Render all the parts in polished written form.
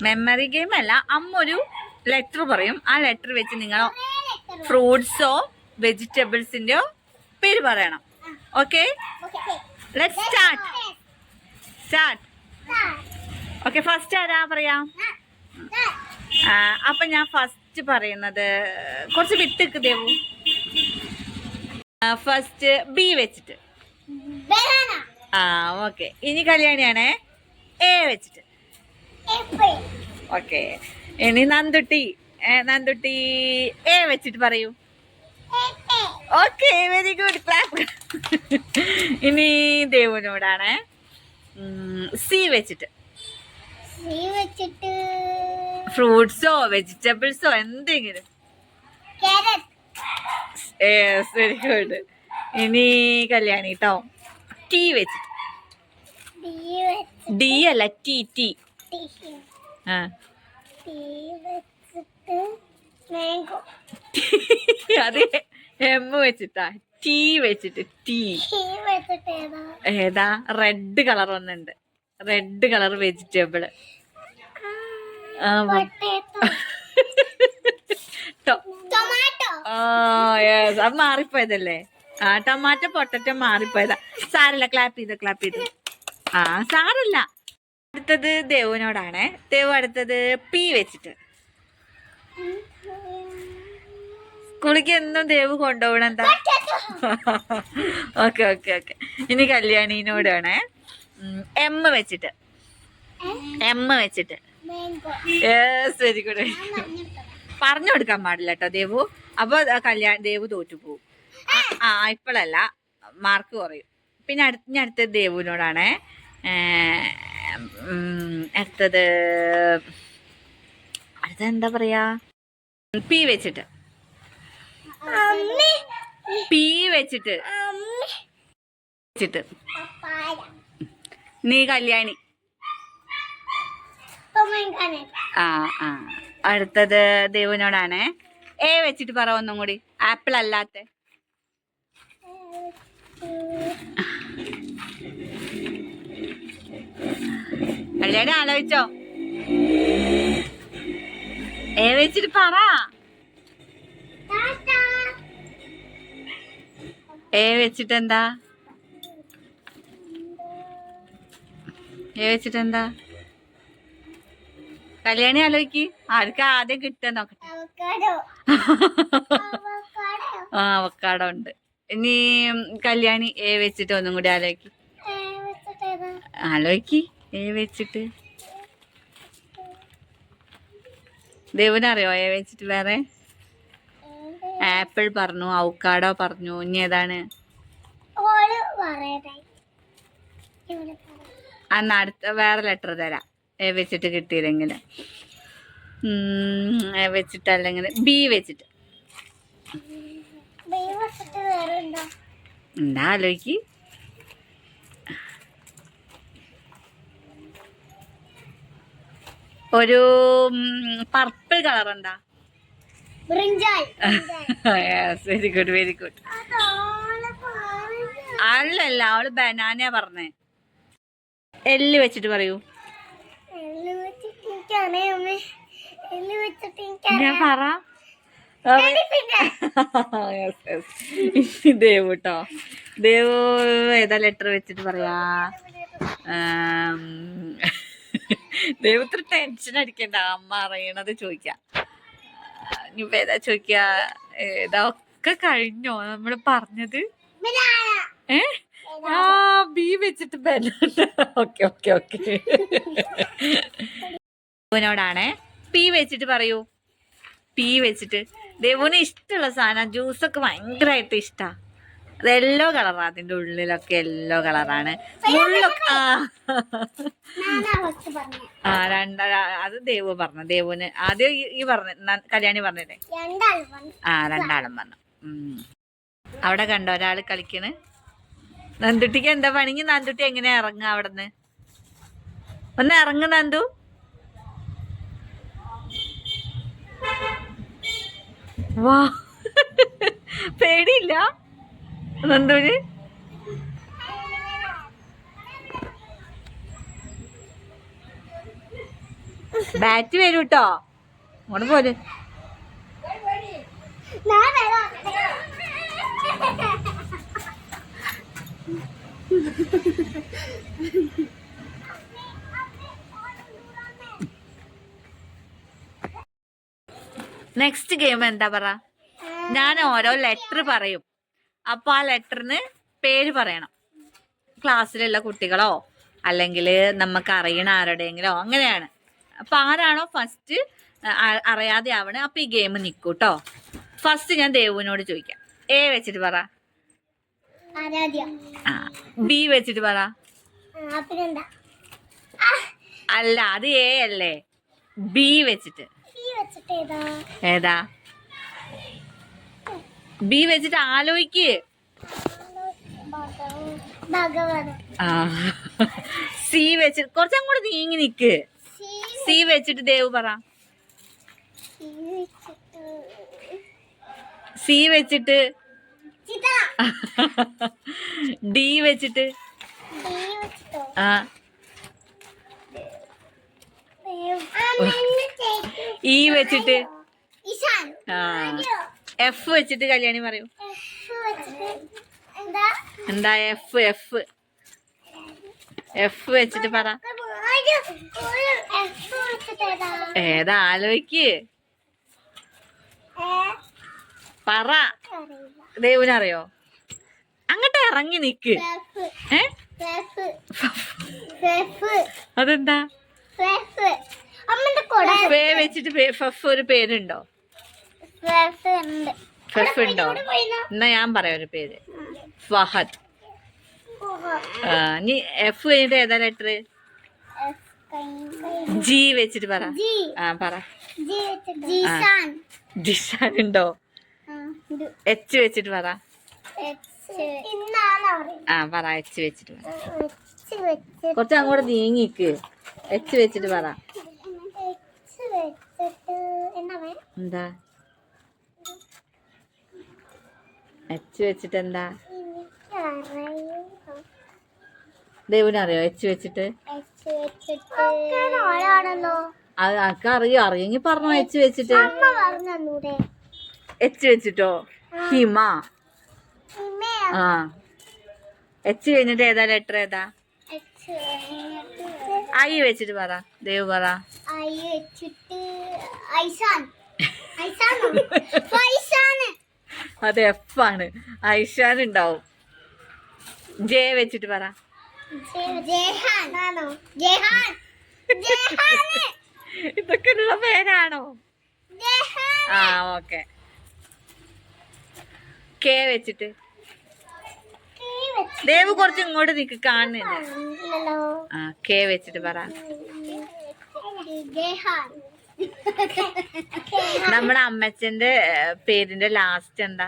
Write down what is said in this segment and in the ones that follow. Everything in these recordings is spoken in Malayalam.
മെമ്മറി ഗെയിം അല്ല, അമ്മ ഒരു ലെറ്റർ പറയും. ആ ലെറ്റർ വെച്ച് നിങ്ങൾ ഫ്രൂട്ട്സോ വെജിറ്റബിൾസിന്റെയോ പേര് പറയണം. Okay, let's start. Okay, first ആരാ പറയാം? അപ്പൊ ഞാൻ ഫസ്റ്റ് പറയുന്നത് കുറച്ച് വിട്ടിക്ക് ദേവു. ഫസ്റ്റ് ബി വെച്ചിട്ട്. ഓക്കെ, ഇനി കല്യാണിയാണേ. എ വെച്ചിട്ട്. ഓക്കെ, ഇനി നന്ദുട്ടി എ വെച്ചിട്ട് പറയൂ. Okay, very good, clap. ഇനി ദേവുനോടാണ്. സി വെച്ചിട്ട്. ഫ്രൂട്ട്സോ വെജിറ്റബിൾസോ എന്തെങ്കിലും. Very good. ഇനി കല്യാണി കേട്ടോ. ടി വെച്ചിട്ട്. ഡി അല്ല, ടി ടി. അതെ, എം വെച്ചിട്ടാ. ടി വെച്ചിട്ട്. ടി ഏതാ? റെഡ് കളർ ഒന്നുണ്ട്. Red colour vegetable. അത് മാറിപ്പോയതല്ലേ? Tomato potato മാറിപ്പോയതാ. സാരല്ല, ക്ലാപ്പ് ചെയ്തു. സാരല്ല. അടുത്തത് ദേവുനോടാണ്. ദേവു അടുത്തത് പി വെച്ചിട്ട്. സ്കൂളിക്ക് എന്നും ദേവു കൊണ്ടുപോകണം എന്താ? ഓക്കെ. ഇനി കല്യാണിനോടാണ്. എം വെച്ചിട്ട്. Yes, very good. പറഞ്ഞു കൊടുക്കാൻ പാടില്ല കേട്ടോ ദേവു. അപ്പൊ ദേവു തോറ്റു പോവും. ഇപ്പോഴല്ല, മാർക്ക് കുറയും. പിന്നെ അടുത്തത് ദേവുവിനോടാണ്. അടുത്തത് എന്താ പറയാ? പി വെച്ചിട്ട്. നീ കല്യാണി. അടുത്തത് ദേവുവിനോടാണ്. എ വെച്ചിട്ട് പറ ഒന്നും കൂടി. ആപ്പിൾ അല്ലാത്ത. കല്യാണി ആലോചിച്ചോ? എ വെച്ചിട്ട് പറ. എ വെച്ചിട്ട് എന്താ? കല്യാണി ആലോചിക്ക്. ആർക്ക് ആദ്യം കിട്ടുക നോക്കട്ടെ. അവക്കാടോ ഉണ്ട്. ഇനി കല്യാണി എ വെച്ചിട്ട് ഒന്നും കൂടി ആലോചിക്ക്. എ വെച്ചിട്ട്. ദേവുനറിയോ എ വെച്ചിട്ട് വേറെ? ആപ്പിൾ പറഞ്ഞു, അവക്കാടോ പറഞ്ഞു. ഇനി ഏതാണ്? അടുത്ത വേറെ ലെറ്റർ തരാം. എ വെച്ചിട്ട് കിട്ടിയില്ലെങ്കിൽ. എ വെച്ചിട്ട് അല്ലെങ്കിൽ ബി വെച്ചിട്ട്. എന്താ ആലോചിക്ക്. ഒരു പർപ്പിൾ കളർ എന്താ? Very good. അല്ലല്ല, അവള് ബനാന പറഞ്ഞേ. എല്ല് വെച്ചിട്ട് പറയൂ. ഞാൻ പറ. ദേവു കേട്ടോ. ദേവു ഏതാ ലെറ്റർ വെച്ചിട്ട് പറയാ? ദേവു ഇത്ര ടെൻഷൻ അടിക്കണ്ട. അമ്മ അറിയണത് ചോദിക്കാം. ഇനിയിപ്പോ ഏതാ ചോദിക്ക? ഇതൊക്കെ കഴിഞ്ഞോ നമ്മള് പറഞ്ഞത്? ബി വെച്ചിട്ട് ബനാന. ഓക്കെ. ദേവുനോടാണ്. പി വെച്ചിട്ട് പറയൂ. പി വെച്ചിട്ട്. ദേവുന് ഇഷ്ടമുള്ള സാധനം ജ്യൂസൊക്കെ ഭയങ്കരമായിട്ട് ഇഷ്ടാ. അത് യെല്ലോ കളറാ. അതിന്റെ ഉള്ളിലൊക്കെ യെല്ലോ കളറാണ്. അത് ദേവു പറഞ്ഞു. ദേവുന് ആദ്യം ഈ പറഞ്ഞ കല്യാണി പറഞ്ഞല്ലേ? രണ്ടാളും പറഞ്ഞു. അവിടെ കണ്ടോ ഒരാള് കളിക്കണ്? നന്ദുട്ടിക്ക് എന്താ പണിങ്ങി? നന്ദുട്ടി എങ്ങനെ ഇറങ്ങുക അവിടുന്ന്? ഒന്ന് ഇറങ്ങു നന്ദു. വാ, പേടിയില്ല നന്ദുവിന്? ബാറ്റ് വരും കേട്ടോ. അങ്ങോട്ട് പോര്. നെക്സ്റ്റ് ഗെയിം എന്താ പറ? ഞാൻ ഓരോ ലെറ്റർ പറയും. അപ്പൊ ആ ലെറ്ററിന് പേര് പറയണം. ക്ലാസ്സിലുള്ള കുട്ടികളോ അല്ലെങ്കിൽ നമുക്ക് അറിയണ ആരുടെയെങ്കിലോ അങ്ങനെയാണ്. അപ്പൊ ആരാണോ ഫസ്റ്റ് അറിയാതെ ആവണേ അപ്പൊ ഈ ഗെയിം നിൽക്കൂട്ടോ. ഫസ്റ്റ് ഞാൻ ദേവുവിനോട് ചോദിക്കാം. എ വെച്ചിട്ട് പറ. ബി വെച്ചിട്ട് പറ. അല്ല, അത് എ അല്ലേ. ബി വെച്ചിട്ട്. ഏതാ? ബി വെച്ചിട്ട് ആലോചിക്ക്. സി വെച്ചിട്ട് കുറച്ചങ്ങോട്ട് നീങ്ങി നിക്ക്. സി വെച്ചിട്ട് ദേവ് പറ. സി വെച്ചിട്ട്. ഡി വെച്ചിട്ട്. ആ ഇ വെച്ചിട്ട്. ആ എഫ് വെച്ചിട്ട് കല്യാണി പറയൂ. എന്താ? എഫ്. എഫ് എഫ് വെച്ചിട്ട് പറ. ഏതാ? ആലോചിക്ക്. പറ. ദേവുനറിയോ? അങ്ങോട്ട് ഇറങ്ങി നിക്ക്. അതെന്താ? ഫേ വെച്ചിട്ട് ഫഫ് ഒരു പേരുണ്ടോ? ഫഫ് ഉണ്ടോ? എന്നാ ഞാൻ പറയാം ഒരു പേര്. ഫഹദ്. നീ എഫ് കഴിഞ്ഞിട്ട് ഏതാ ലെറ്റർ? ജി വെച്ചിട്ട് പറ. ആ പറ. ജിഷാൻ ഉണ്ടോ? എച്ച് വെച്ചിട്ട് പറ. ആ പറ. എച്ച് വെച്ചിട്ട് പറ. കുറച്ച് അങ്ങോട്ട് നീങ്ങിക്ക്. എച്ച് വെച്ചിട്ട് പറ. എന്താ? എച്ച് വെച്ചിട്ട് എന്താ? ദേവുനറിയോ എച്ച് വെച്ചിട്ട്? അത് ആർക്കും അറിയോ? അറിയെങ്കിൽ പറഞ്ഞോ. എച്ച് വെച്ചിട്ട്. എച്ച് വെച്ചിട്ടോ? ഹിമ. ആ എച്ച് കഴിഞ്ഞിട്ട് ഏതാ ലെറ്റർ? ഏതാ? ഐ വെച്ചിട്ട് പറ. ദേവ് പറ. അത് എഫ് ആണ്. ഐഷാൻ ഉണ്ടാവും. ജെ വെച്ചിട്ട് പറ. ഇതൊക്കെ ഉള്ള പേരാണോ? ആ ഓക്കെ. കെ വെച്ചിട്ട്. ദേവ് കുറച്ച് ഇങ്ങോട്ട് നിക്ക്. കാണുന്നില്ല. ആ കെ വെച്ചിട്ട് പറ. നമ്മുടെ അമ്മച്ചന്റെ പേരിന്റെ ലാസ്റ്റ് എന്താ?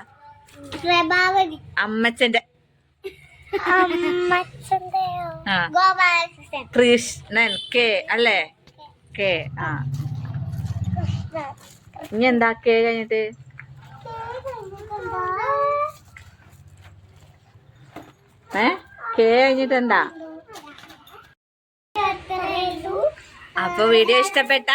അമ്മച്ചന്റെ. കൃഷ്ണൻ. കെ അല്ലേ? കെ. ആ ഇനി എന്താ കെ കഴിഞ്ഞിട്ട്? കെ കഴിഞ്ഞിട്ട് എന്താ? അപ്പൊ വീഡിയോ ഇഷ്ടപ്പെട്ട